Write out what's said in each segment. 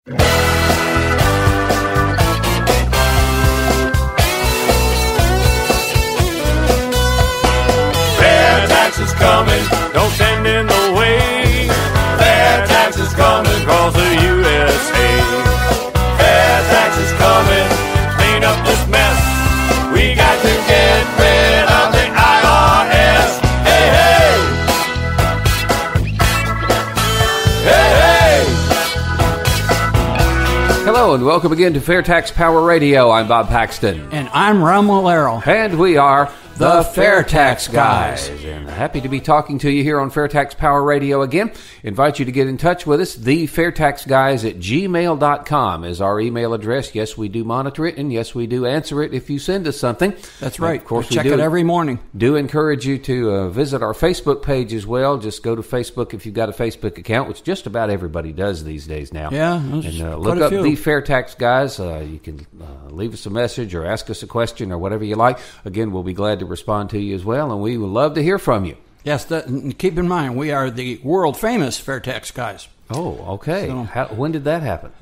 Fair tax is coming, don't stand in the way. Fair tax is coming across the USA. Fair tax is coming, clean up this mess. We got to get rid of the IRS. Hey, hey! Hey, hey! Hello and welcome again to FAIRtax Power Radio. I'm Bob Paxton. And I'm Ron Molero. And we are the FAIRtax Guys. And happy to be talking to you here on FAIRtax Power Radio again. Invite you to get in touch with us. The FAIRtax Guys at gmail.com is our email address. Yes, we do monitor it, and yes, we do answer it if you send us something. That's right. Of course, we check it every morning. Do encourage you to visit our Facebook page as well. Just go to Facebook if you've got a Facebook account, which just about everybody does these days now. Yeah. And look up the FAIRtax Guys. You can leave us a message or ask us a question or whatever you like. Again, we'll be glad to respond to you as well, and we would love to hear from you. Yes, keep in mind, we are the world-famous FAIRtax Guys. Oh, okay. So, when did that happen?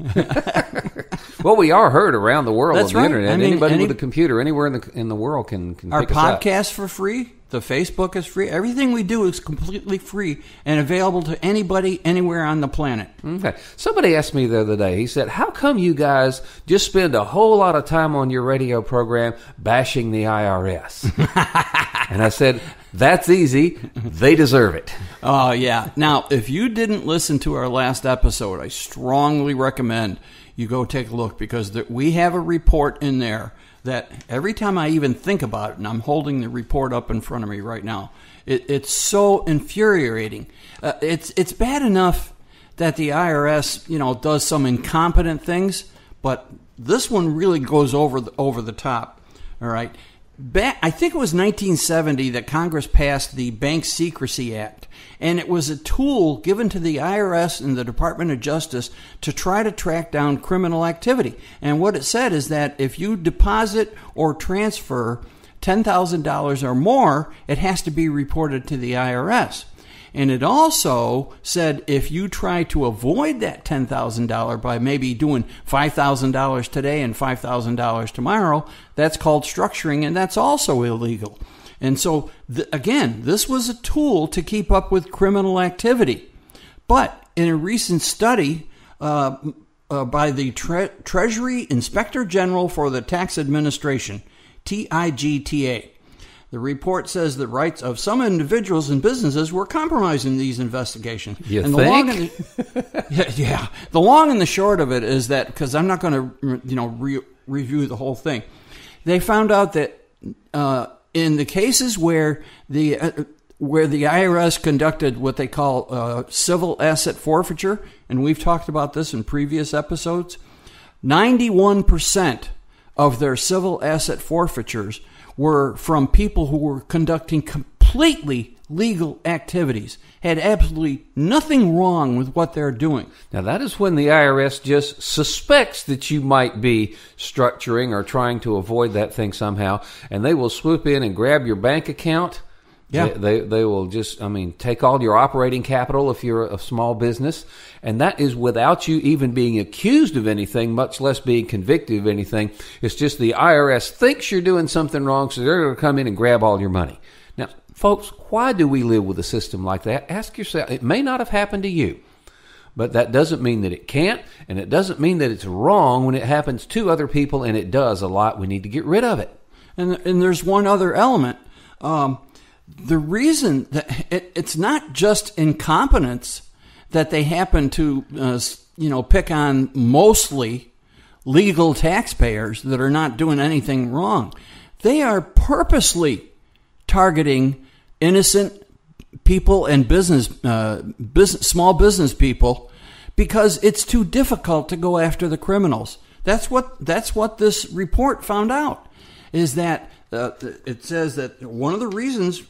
Well, we are heard around the world on the internet. Anybody with a computer anywhere in the world can pick us up. Our podcast for free. The Facebook is free. Everything we do is completely free and available to anybody, anywhere on the planet. Okay. Somebody asked me the other day, he said, how come you guys just spend a whole lot of time on your radio program bashing the IRS? And I said, that's easy. They deserve it. Oh, yeah. Now, if you didn't listen to our last episode, I strongly recommend you go take a look, because we have a report in there that every time I even think about it, and I'm holding the report up in front of me right now, it's so infuriating. It's bad enough that the IRS, does some incompetent things, but this one really goes over the top. All right. I think it was 1970 that Congress passed the Bank Secrecy Act, and it was a tool given to the IRS and the Department of Justice to try to track down criminal activity. And what it said is that if you deposit or transfer $10,000 or more, it has to be reported to the IRS. And it also said if you try to avoid that $10,000 by maybe doing $5,000 today and $5,000 tomorrow, that's called structuring, and that's also illegal. And so, again, this was a tool to keep up with criminal activity. But in a recent study by the Treasury Inspector General for the Tax Administration, TIGTA, the report says the rights of some individuals and businesses were compromised in these investigations. You and think? The long and the short of it is that, because I'm not going to review the whole thing, they found out that in the cases where the IRS conducted what they call civil asset forfeiture, and we've talked about this in previous episodes, 91% of their civil asset forfeitures were from people who were conducting completely legal activities, had absolutely nothing wrong with what they're doing. Now, that is when the IRS just suspects that you might be structuring or trying to avoid that thing somehow, and they will swoop in and grab your bank account. Yeah. They will just, take all your operating capital if you're a small business, and that is without you even being accused of anything, much less being convicted of anything. It's just the IRS thinks you're doing something wrong, so they're going to come in and grab all your money. Now, folks, why do we live with a system like that? Ask yourself. It may not have happened to you, but that doesn't mean that it can't, and it doesn't mean that it's wrong when it happens to other people, and it does a lot. We need to get rid of it. And there's one other element. The reason that it's not just incompetence that they happen to, pick on mostly legal taxpayers that are not doing anything wrong. They are purposely targeting innocent people and small business people, because it's too difficult to go after the criminals. That's what this report found out, is that it says that one of the reasons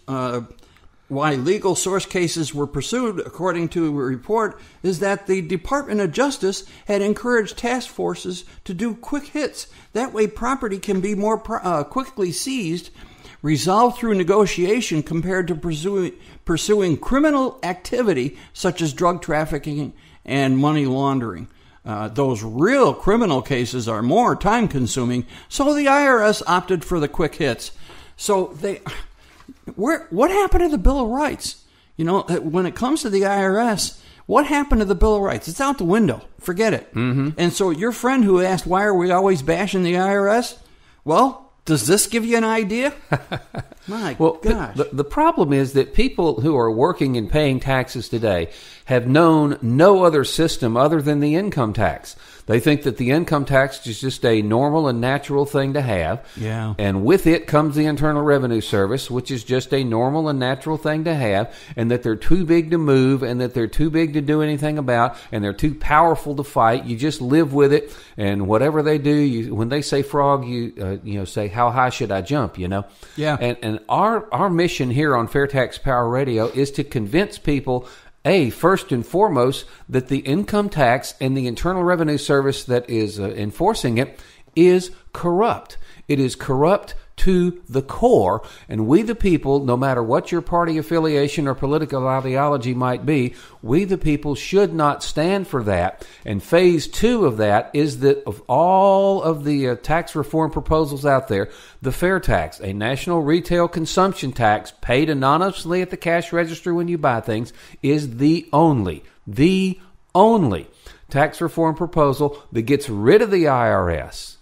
why legal source cases were pursued, according to a report, is that the Department of Justice had encouraged task forces to do quick hits. That way property can be more quickly seized, resolved through negotiation, compared to pursuing criminal activity such as drug trafficking and money laundering. Those real criminal cases are more time-consuming, so the IRS opted for the quick hits. So what happened to the Bill of Rights? When it comes to the IRS, what happened to the Bill of Rights? It's out the window. Forget it. Mm-hmm. And so your friend who asked, why are we always bashing the IRS? Well, does this give you an idea? My gosh. The problem is that people who are working and paying taxes today have known no other system other than the income tax. They think that the income tax is just a normal and natural thing to have. Yeah. And with it comes the Internal Revenue Service, which is just a normal and natural thing to have, and that they're too big to move, and that they're too big to do anything about, and they're too powerful to fight. You just live with it, and whatever they do, when they say frog, you say, how high should I jump, Yeah. And our mission here on FAIRtax Power Radio is to convince people, first and foremost, that the income tax and the Internal Revenue Service that is enforcing it is corrupt. It is corrupt to the core, and we the people, no matter what your party affiliation or political ideology might be, we the people should not stand for that. And phase 2 of that is that of all of the tax reform proposals out there, the fair tax, a national retail consumption tax paid anonymously at the cash register when you buy things, is the only tax reform proposal that gets rid of the IRS.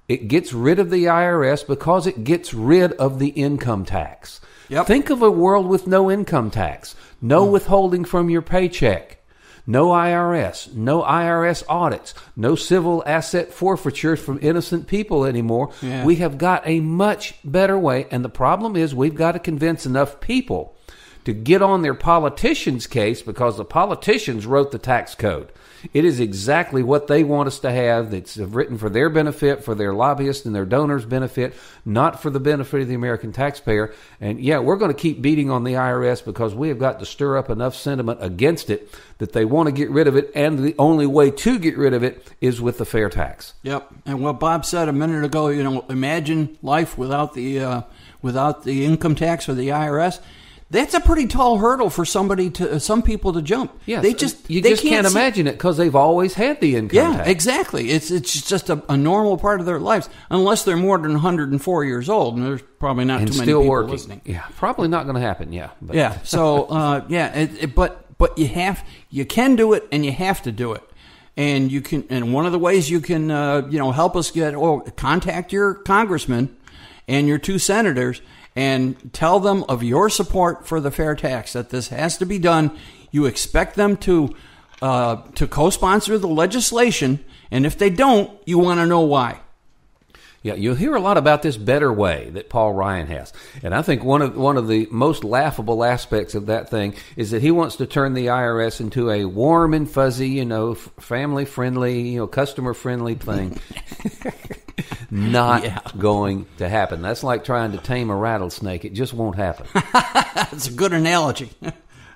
It gets rid of the IRS because it gets rid of the income tax. Yep. Think of a world with no income tax, no withholding from your paycheck, no IRS, no IRS audits, no civil asset forfeiture from innocent people anymore. Yeah. We have got a much better way, and the problem is we've got to convince enough people to get on their politicians' case because the politicians wrote the tax code. It is exactly what they want us to have. It's written for their benefit, for their lobbyists and their donors' benefit, not for the benefit of the American taxpayer. And we're going to keep beating on the IRS because we have got to stir up enough sentiment against it that they want to get rid of it. And the only way to get rid of it is with the fair tax. Yep. And what Bob said a minute ago, imagine life without the income tax or the IRS. That's a pretty tall hurdle for some people to jump. Yes, they can't imagine it because they've always had the income tax. Yeah, exactly. It's just a normal part of their lives, unless they're more than 104 years old, and there's probably not too many people working. Listening. Yeah, probably not going to happen. Yeah, but. Yeah. So but you can do it, and you have to do it. And you can, and one of the ways you can help us contact your congressman and your 2 senators. And tell them of your support for the fair tax, that this has to be done. You expect them to co-sponsor the legislation, and if they don't, you want to know why. Yeah, you'll hear a lot about this better way that Paul Ryan has. And I think one of the most laughable aspects of that thing is that he wants to turn the IRS into a warm and fuzzy, family-friendly, customer-friendly thing. Not going to happen. That's like trying to tame a rattlesnake. It just won't happen. That's a good analogy.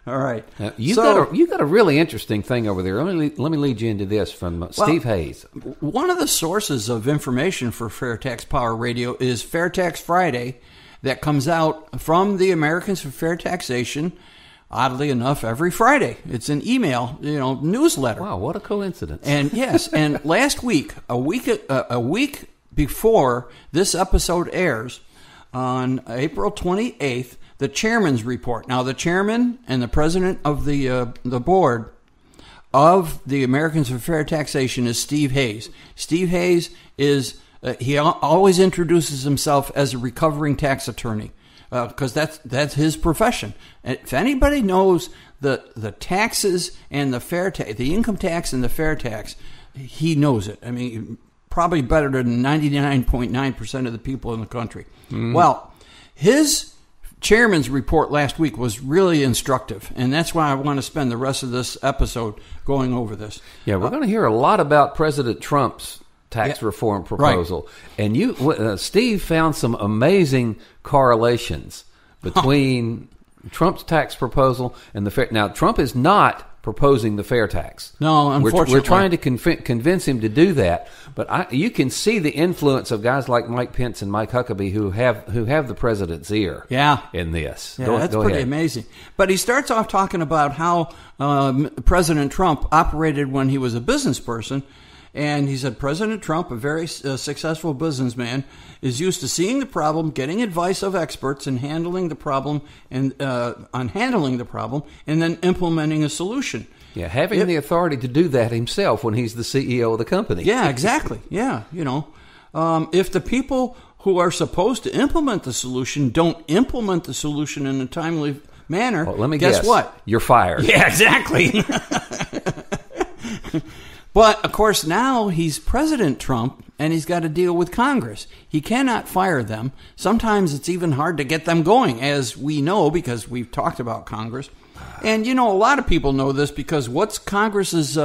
All right. You got a really interesting thing over there. Let me lead you into this from Steve Hayes. One of the sources of information for FAIRtax Power Radio is FAIRtax Friday, that comes out from the Americans For Fair Taxation. Oddly enough, every Friday. It's an email, newsletter. Wow, what a coincidence! And yes, and last week, a week before this episode airs, on April 28th, the chairman's report. Now, the chairman and the president of the board of the Americans For Fair Taxation is Steve Hayes. Steve Hayes is he always introduces himself as a recovering tax attorney. Because that's his profession. And if anybody knows the taxes and the income tax and the fair tax, he knows it. I mean, probably better than 99.9% of the people in the country. Mm-hmm. Well, his chairman's report last week was really instructive, and that's why I want to spend the rest of this episode going over this. Yeah, we're going to hear a lot about President Trump's tax reform proposal. Right. And Steve found some amazing correlations between Trump's tax proposal and the fair. Now, Trump is not proposing the fair tax. No, unfortunately. We're trying to convince him to do that, but you can see the influence of guys like Mike Pence and Mike Huckabee who have the president's ear in this. Yeah, that's pretty amazing. But he starts off talking about how President Trump operated when he was a business person. And he said, President Trump, a very successful businessman, is used to seeing the problem, getting advice of experts, and handling the problem, and then implementing a solution. Yeah, having the authority to do that himself when he's the CEO of the company. Yeah, exactly. Yeah, if the people who are supposed to implement the solution don't implement the solution in a timely manner, well, let me guess what? You're fired. Yeah, exactly. But, of course, now he's President Trump, and he's got to deal with Congress. He cannot fire them. Sometimes it's even hard to get them going, as we know, because we've talked about Congress. And, a lot of people know this because what's Congress's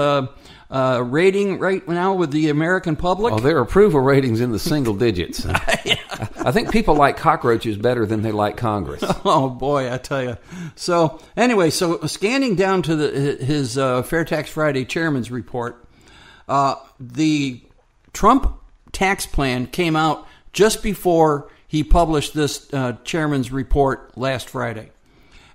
rating right now with the American public? Oh, their approval rating's in the single digits. I think people like cockroaches better than they like Congress. Oh, boy, I tell you. So, anyway, scanning down to his FAIRtax Friday chairman's report, the Trump tax plan came out just before he published this chairman's report last Friday.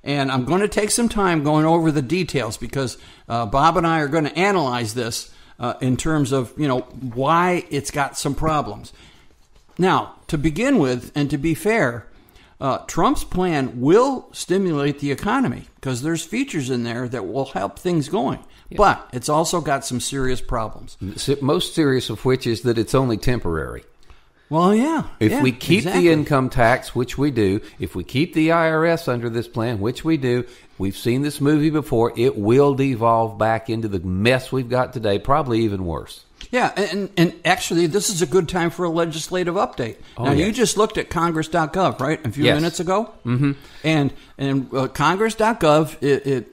And I'm going to take some time going over the details because Bob and I are going to analyze this in terms of, why it's got some problems. Now, to begin with, and to be fair, Trump's plan will stimulate the economy because there's features in there that will help things going. Yeah. But it's also got some serious problems. Most serious of which is that it's only temporary. Well, yeah. If we keep the income tax, which we do, if we keep the IRS under this plan, which we do, we've seen this movie before, it will devolve back into the mess we've got today, probably even worse. Yeah, and actually, this is a good time for a legislative update. Now, you just looked at Congress.gov, right, a few minutes ago? Mm-hmm. And Congress.gov,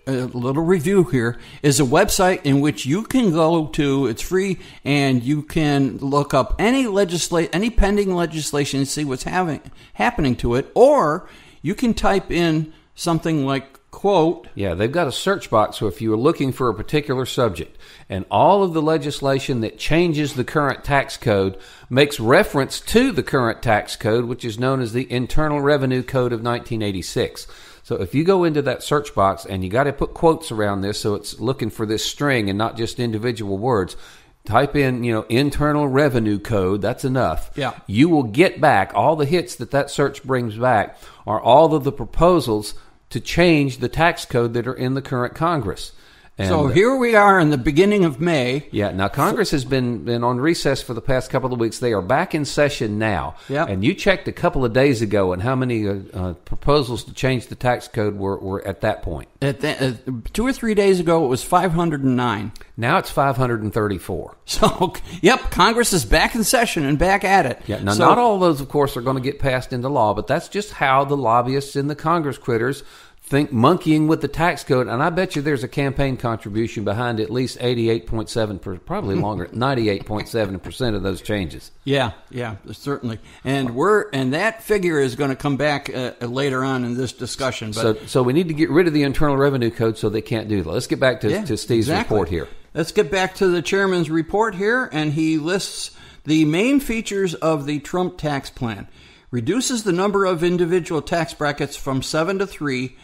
a little review here, is a website in which you can go to, it's free, and you can look up any pending legislation and see what's happening to it, or you can type in something like, quote. Yeah, they've got a search box, so if you are looking for a particular subject, and all of the legislation that changes the current tax code makes reference to the current tax code, which is known as the Internal Revenue Code of 1986. So if you go into that search box, and you got to put quotes around this so it's looking for this string and not just individual words, type in, Internal Revenue Code, that's enough. Yeah. You will get back, all the hits that search brings back are all of the proposals to change the tax code that are in the current Congress. And so here we are in the beginning of May. Yeah, now Congress has been on recess for the past couple of weeks. They are back in session now. Yep. And you checked a couple of days ago and how many proposals to change the tax code were at that point. 2 or 3 days ago, it was 509. Now it's 534. So, yep, Congress is back in session and back at it. Yeah, now not all of those, of course, are going to get passed into law, but that's just how the lobbyists and the Congress critters think, monkeying with the tax code. And I bet you there's a campaign contribution behind at least 88.7%, probably longer, 98.7% of those changes. Yeah, certainly. And that figure is going to come back later on in this discussion. But so we need to get rid of the Internal Revenue Code so they can't do that. Let's get back to Steve's report here. Let's get back to the chairman's report here, and he lists the main features of the Trump tax plan. Reduces the number of individual tax brackets from 7 to 3,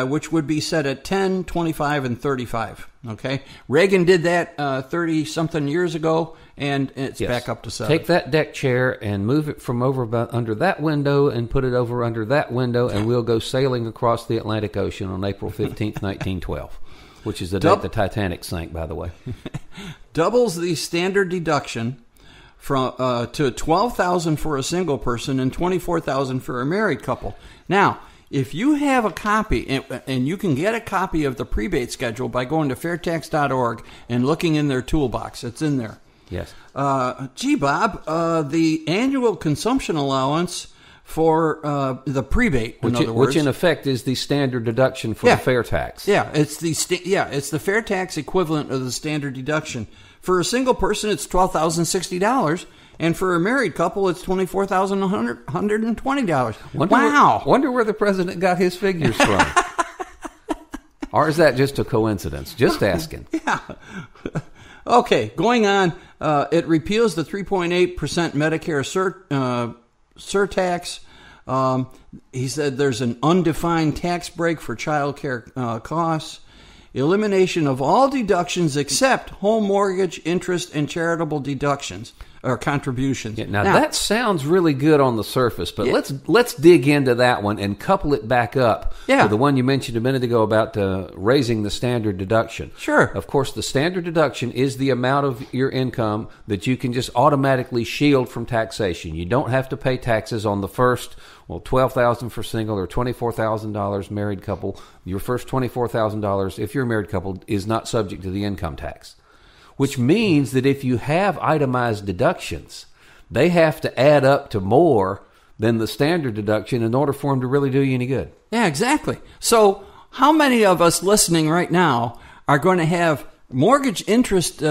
which would be set at 10, 25, and 35. Okay, Reagan did that 30-something years ago, and it's back up to 7. Take that deck chair and move it from over under that window and put it over under that window, and we'll go sailing across the Atlantic Ocean on April 15th, 1912, which is the date the Titanic sank, by the way. Doubles the standard deduction from to $12,000 for a single person and $24,000 for a married couple. Now, if you have a copy, and you can get a copy of the prebate schedule by going to fairtax.org and looking in their toolbox, it's in there. Yes. Gee, Bob, the annual consumption allowance for the prebate, which in effect is the standard deduction for the fair tax. Yeah, it's the fair tax equivalent of the standard deduction. For a single person, it's $12,060. And for a married couple, it's $24,120. Wow. Wonder where the president got his figures from. Or is that just a coincidence? Just asking. Yeah. Okay, going on. It repeals the 3.8% Medicare surtax. He said there's an undefined tax break for child care costs. Elimination of all deductions except home mortgage, interest, and charitable deductions or contributions. Yeah, now that sounds really good on the surface, but let's dig into that one and couple it back up to the one you mentioned a minute ago about raising the standard deduction. Sure. Of course, the standard deduction is the amount of your income that you can just automatically shield from taxation. You don't have to pay taxes on the first, $12,000 for single or $24,000 married couple. Your first $24,000, if you're a married couple, is not subject to the income tax. Which means that if you have itemized deductions, they have to add up to more than the standard deduction in order for them to really do you any good. Yeah, exactly. So how many of us listening right now are going to have mortgage interest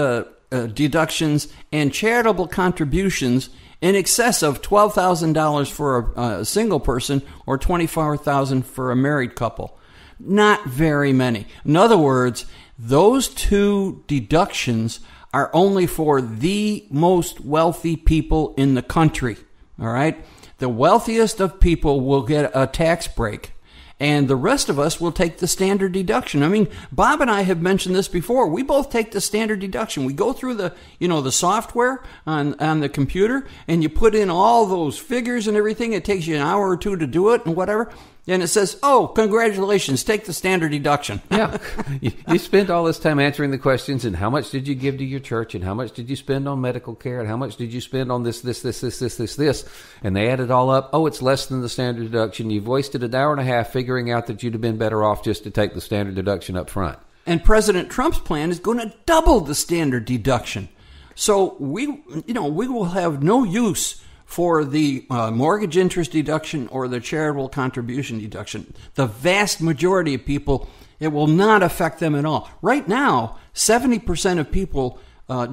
deductions and charitable contributions in excess of $12,000 for a single person or $24,000 for a married couple? Not very many. In other words, those two deductions are only for the most wealthy people in the country. All right? The wealthiest of people will get a tax break, and the rest of us will take the standard deduction. I mean, Bob and I have mentioned this before. We both take the standard deduction. We go through the software on the computer, and you put in all those figures and everything. It takes you an hour or two to do it and whatever. And it says, oh, congratulations, take the standard deduction. Yeah. You spent all this time answering the questions, and how much did you give to your church, and how much did you spend on medical care, and how much did you spend on this, and they add it all up. Oh, it's less than the standard deduction. You've wasted an hour and a half figuring out that you'd have been better off just to take the standard deduction up front. And President Trump's plan is going to double the standard deduction. So we will have no use for the mortgage interest deduction or the charitable contribution deduction. The vast majority of people, it will not affect them at all. Right now, 70% of people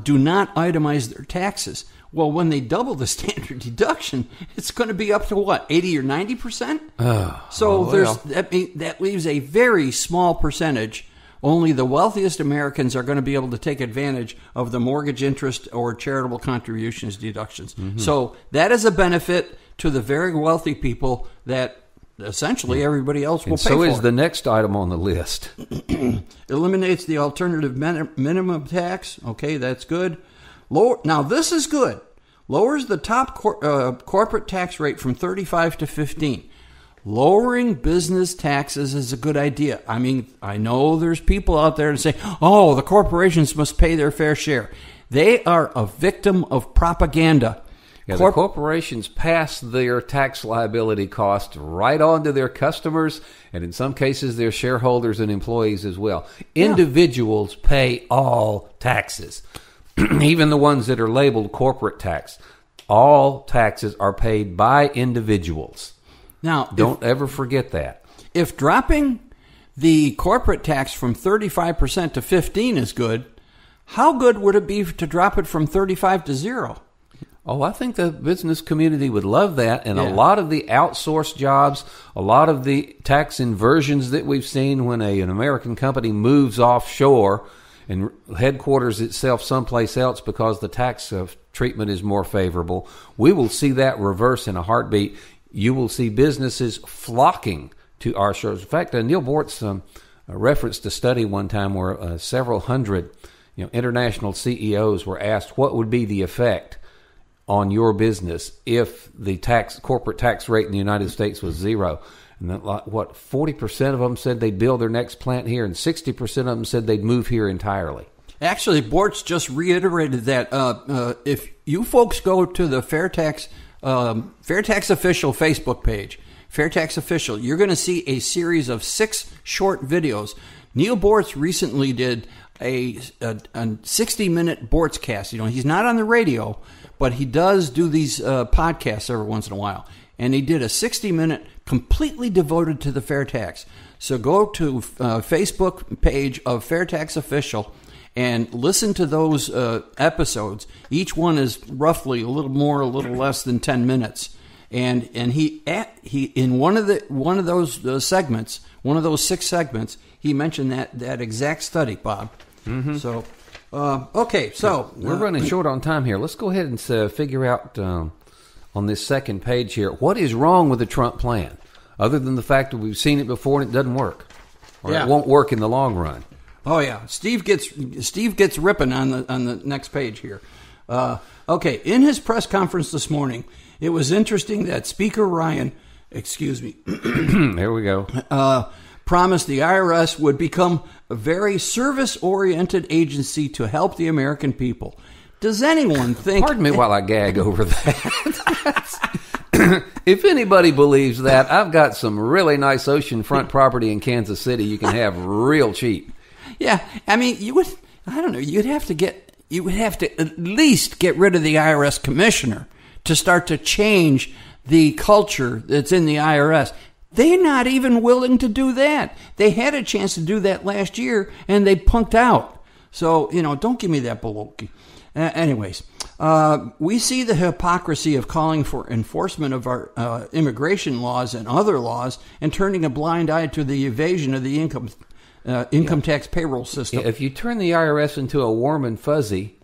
do not itemize their taxes. Well, when they double the standard deduction, it's going to be up to what, 80 or 90%? That leaves a very small percentage. Only the wealthiest Americans are going to be able to take advantage of the mortgage interest or charitable contributions deductions. Mm-hmm. So that is a benefit to the very wealthy people that essentially everybody else will pay for. So is the next item on the list. Eliminates the alternative minimum tax. Okay, that's good. Now, this is good. Lowers the top corporate tax rate from 35 to 15. Lowering business taxes is a good idea. I mean, I know there's people out there that say, oh, the corporations must pay their fair share. They are a victim of propaganda. Yeah, the corporations pass their tax liability costs right on to their customers, and in some cases, their shareholders and employees as well. Individuals pay all taxes, even the ones that are labeled corporate tax. All taxes are paid by individuals. Now, don't ever forget that. If dropping the corporate tax from 35% to 15% is good, how good would it be to drop it from 35 to 0? Oh, I think the business community would love that. And a lot of the outsourced jobs, a lot of the tax inversions that we've seen when an American company moves offshore and headquarters itself someplace else because the tax treatment is more favorable, we will see that reverse in a heartbeat. You will see businesses flocking to our shores. In fact, Neil Bortz referenced a study one time where several hundred international CEOs were asked what would be the effect on your business if the corporate tax rate in the United States was 0. And 40% of them said they'd build their next plant here, and 60% of them said they'd move here entirely. Actually, Bortz just reiterated that if you folks go to the FAIRtax Official Facebook page, FAIRtax Official, you're going to see a series of 6 short videos. Neil Bortz recently did a 60-minute Bortzcast. He's not on the radio, but he does do these podcasts every once in a while. And he did a 60-minute completely devoted to the fair tax. So go to Facebook page of FAIRtax Official and listen to those episodes. Each one is roughly a little more, a little less than 10 minutes. And he in one of those segments, one of those 6 segments, he mentioned that exact study, Bob. Mm-hmm. So, okay, so we're running short on time here. Let's go ahead and figure out on this second page here what is wrong with the Trump plan, other than the fact that we've seen it before and it doesn't work, or it won't work in the long run. Oh yeah, Steve gets ripping on the next page here. Okay, in his press conference this morning, it was interesting that Speaker Ryan, there we go, promised the IRS would become a very service-oriented agency to help the American people. Does anyone think... Pardon me while I gag over that. If anybody believes that, I've got some really nice oceanfront property in Kansas City you can have real cheap. Yeah, I mean, you'd have to at least get rid of the IRS commissioner to start to change the culture that's in the IRS. They're not even willing to do that. They had a chance to do that last year, and they punked out. So, don't give me that baloney. Anyways, we see the hypocrisy of calling for enforcement of our immigration laws and other laws and turning a blind eye to the evasion of the income tax payroll system. If you turn the IRS into a warm and fuzzy,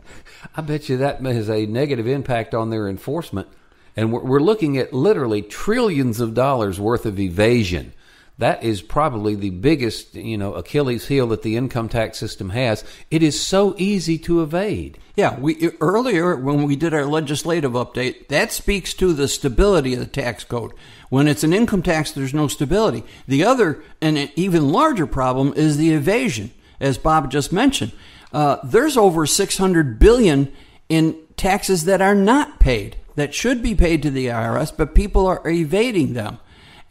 I bet you that has a negative impact on their enforcement. And we're looking at literally trillions of dollars worth of evasion. That is probably the biggest, Achilles heel that the income tax system has. It is so easy to evade. Yeah, earlier when we did our legislative update, that speaks to the stability of the tax code. When it's an income tax, there's no stability. The other and an even larger problem is the evasion, as Bob just mentioned. There's over $600 billion in taxes that are not paid, that should be paid to the IRS, but people are evading them.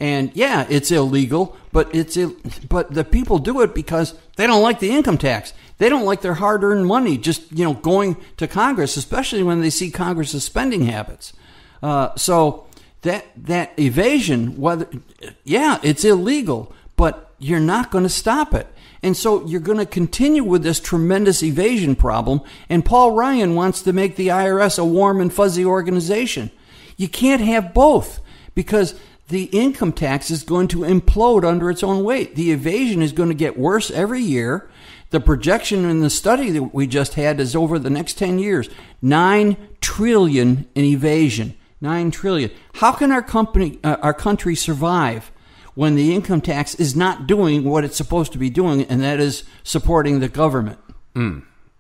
And yeah, it's illegal, but the people do it because they don't like the income tax. They don't like their hard-earned money just going to Congress, especially when they see Congress's spending habits. So that evasion, it's illegal, but you're not going to stop it. And so you're going to continue with this tremendous evasion problem, and Paul Ryan wants to make the IRS a warm and fuzzy organization. You can't have both, because the income tax is going to implode under its own weight. The evasion is going to get worse every year. The projection in the study that we just had is over the next 10 years, $9 trillion in evasion. $9 trillion. How can our country survive when the income tax is not doing what it's supposed to be doing, and that is supporting the government?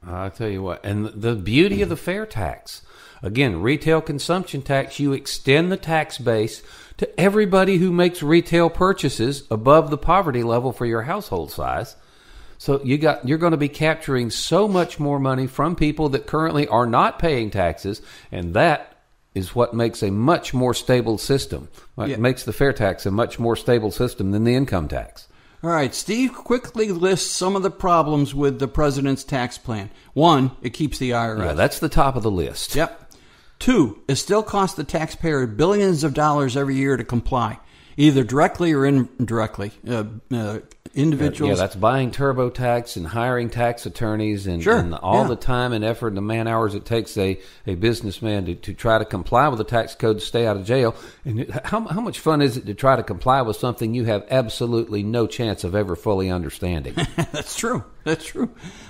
I'll tell you what. And the beauty of the fair tax, again, retail consumption tax, you extend the tax base to everybody who makes retail purchases above the poverty level for your household size. So you're going to be capturing so much more money from people that currently are not paying taxes, and that is what makes a much more stable system. It makes the fair tax a much more stable system than the income tax. All right, Steve quickly lists some of the problems with the president's tax plan. 1, it keeps the IRS. Yeah, that's the top of the list. Yep. 2, it still costs the taxpayer billions of dollars every year to comply, either directly or indirectly. Individuals. Yeah, that's buying TurboTax and hiring tax attorneys and all the time and effort and the man hours it takes a businessman to try to comply with the tax code to stay out of jail. And how much fun is it to try to comply with something you have absolutely no chance of ever fully understanding? That's true.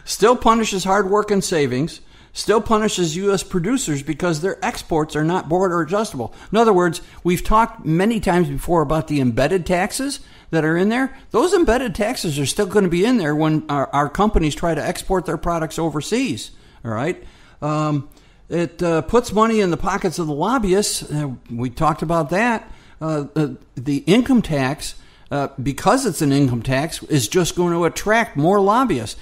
Still punishes hard work and savings. Still punishes U.S. producers because their exports are not border adjustable. In other words, we've talked many times before about the embedded taxes that are in there. Those embedded taxes are still going to be in there when our companies try to export their products overseas. All right. It puts money in the pockets of the lobbyists. We talked about that. The income tax, because it's an income tax, is just going to attract more lobbyists.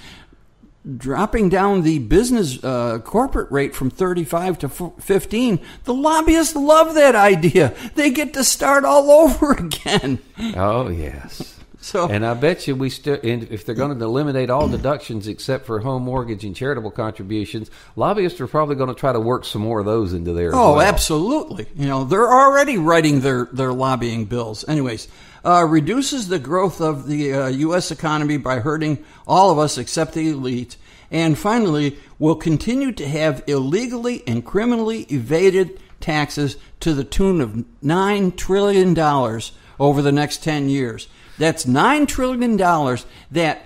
Dropping down the business corporate rate from 35 to 15, the lobbyists love that idea. They get to start all over again. Oh, yes. And I bet you if they're going to eliminate all deductions except for home mortgage and charitable contributions, lobbyists are probably going to try to work some more of those into there. Oh, well. Absolutely. They're already writing their lobbying bills. Anyways, reduces the growth of the U.S. economy by hurting all of us except the elite. And finally, will continue to have illegally and criminally evaded taxes to the tune of $9 trillion over the next 10 years. That's $9 trillion that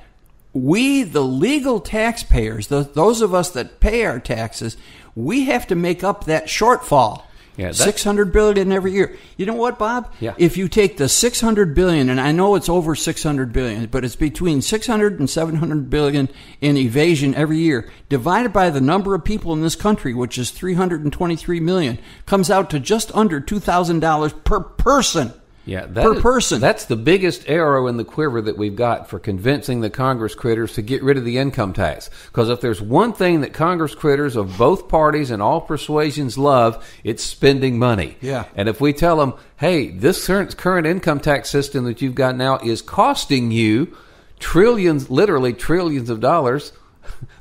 we, the legal taxpayers, those of us that pay our taxes, we have to make up that shortfall. Yeah, $600 billion every year. You know what, Bob? Yeah. If you take the $600 billion, and I know it's over $600 billion, but it's between $600 and $700 billion in evasion every year, divided by the number of people in this country, which is 323 million, comes out to just under $2,000 per person. Yeah, per person. That's the biggest arrow in the quiver that we've got for convincing the Congress critters to get rid of the income tax. Because if there's one thing that Congress critters of both parties and all persuasions love, it's spending money. Yeah. And if we tell them, hey, this current income tax system that you've got now is costing you trillions, literally trillions of dollars,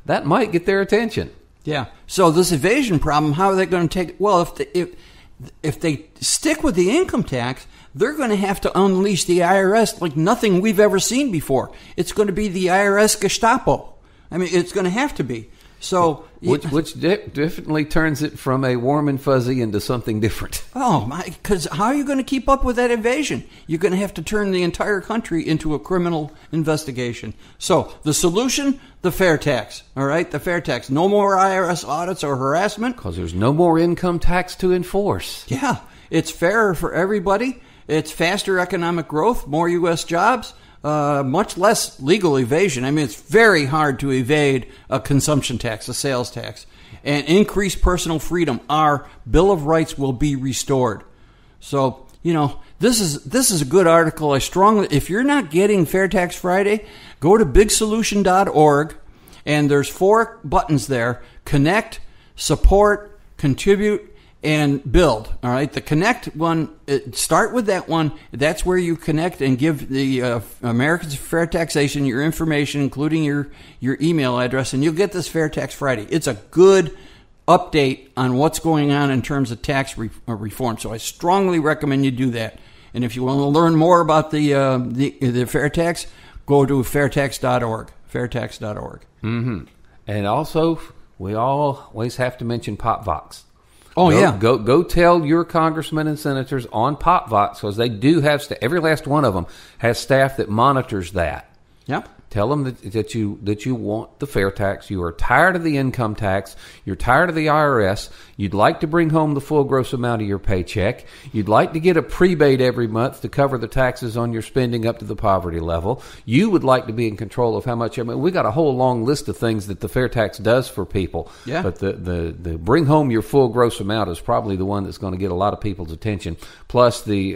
that might get their attention. Yeah. So this evasion problem, how are they going to take it? Well, if they stick with the income tax, they're going to have to unleash the IRS like nothing we've ever seen before. It's going to be the IRS Gestapo. I mean, it's going to have to be. So, which definitely turns it from a warm and fuzzy into something different. Oh my! Because how are you going to keep up with that evasion? You're going to have to turn the entire country into a criminal investigation. So the solution: the fair tax. All right, the fair tax. No more IRS audits or harassment. Because there's no more income tax to enforce. Yeah, it's fairer for everybody. It's faster economic growth, more U.S. jobs, much less legal evasion. I mean, it's very hard to evade a consumption tax, a sales tax. And increased personal freedom. Our Bill of Rights will be restored. So, you know, this is a good article. I strongly, if you're not getting FAIRtax Friday, go to bigsolution.org, and there's 4 buttons there: connect, support, contribute, and build. All right, the connect one, start with that one. That's where you connect and give the Americans For Fair Taxation your information, including your email address, and you'll get this FAIRtax Friday. It's a good update on what's going on in terms of tax reform. So I strongly recommend you do that. And if you want to learn more about the fair tax, go to fairtax.org. Fairtax.org. Mm-hmm. And also, we always have to mention PopVox. Yeah. Go tell your congressmen and senators on PopVox, because they do have every last one of them has staff that monitors that. Yep. Tell them that you want the fair tax. You are tired of the income tax. You're tired of the IRS. You'd like to bring home the full gross amount of your paycheck. You'd like to get a prebate every month to cover the taxes on your spending up to the poverty level. You would like to be in control of how much. I mean, we got a whole long list of things that the fair tax does for people. Yeah. But the bring home your full gross amount is probably the one that's going to get a lot of people's attention. Plus the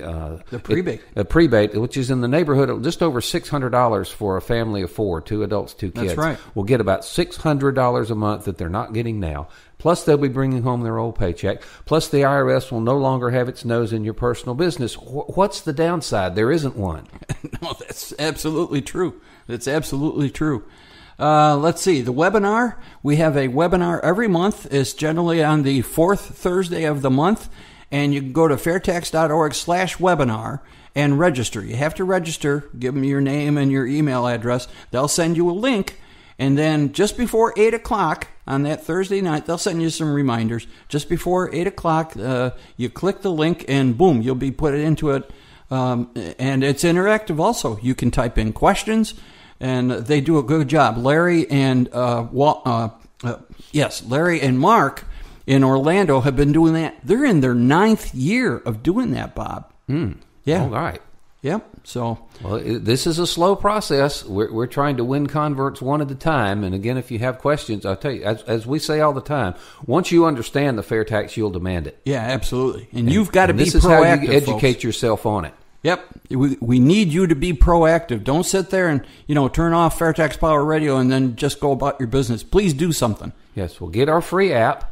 prebate. A prebate, which is in the neighborhood of just over $600 for a family of 4, 2 adults, 2 kids. That's right. Will get about $600 a month that they're not getting now. Plus, they'll be bringing home their old paycheck. Plus, the IRS will no longer have its nose in your personal business. What's the downside? There isn't one. No, that's absolutely true. That's absolutely true. Let's see. The webinar, we have a webinar every month. It's generally on the 4th Thursday of the month. And you can go to fairtax.org/webinar and register. You have to register, give them your name and your email address. They'll send you a link. And then just before 8 o'clock on that Thursday night, they'll send you some reminders. Just before 8 o'clock, you click the link and boom, you'll be put into it. And it's interactive also. You can type in questions, and they do a good job. Larry and Larry and Mark in Orlando have been doing that. They're in their 9th year of doing that, Bob. Yeah. All right. Yep. So, well, this is a slow process. We're trying to win converts one at a time. And again, if you have questions, I'll tell you, as we say all the time, once you understand the fair tax, you'll demand it. Yeah, absolutely. And you've got to be proactive. This is how you educate yourself on it. Yep. We need you to be proactive. Don't sit there and, turn off FAIRtax Power Radio and then just go about your business. Please do something. Yes, we'll get our free app.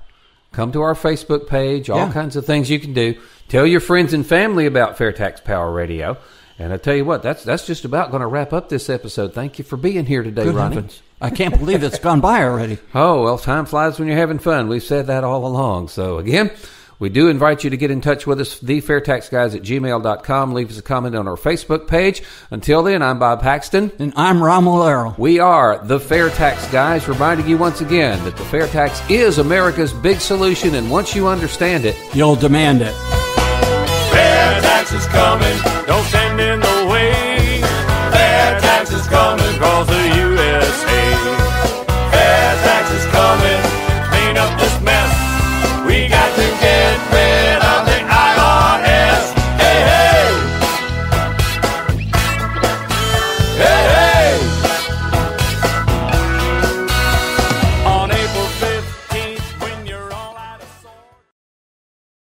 Come to our Facebook page. All kinds of things you can do. Tell your friends and family about FAIRtax Power Radio. And I tell you what, that's just about going to wrap up this episode. Thank you for being here today, Good Ronnie. Heavens. I can't believe it's gone by already. Oh, well, time flies when you're having fun. We've said that all along. So, again, we do invite you to get in touch with us, thefairtaxguys@gmail.com. Leave us a comment on our Facebook page. Until then, I'm Bob Paxton. And I'm Ron Malero. We are the FAIRtax Guys, reminding you once again that the fair tax is America's big solution, and once you understand it, you'll demand it. Fair tax is coming, don't stand in the way. Fair tax is coming across the USA.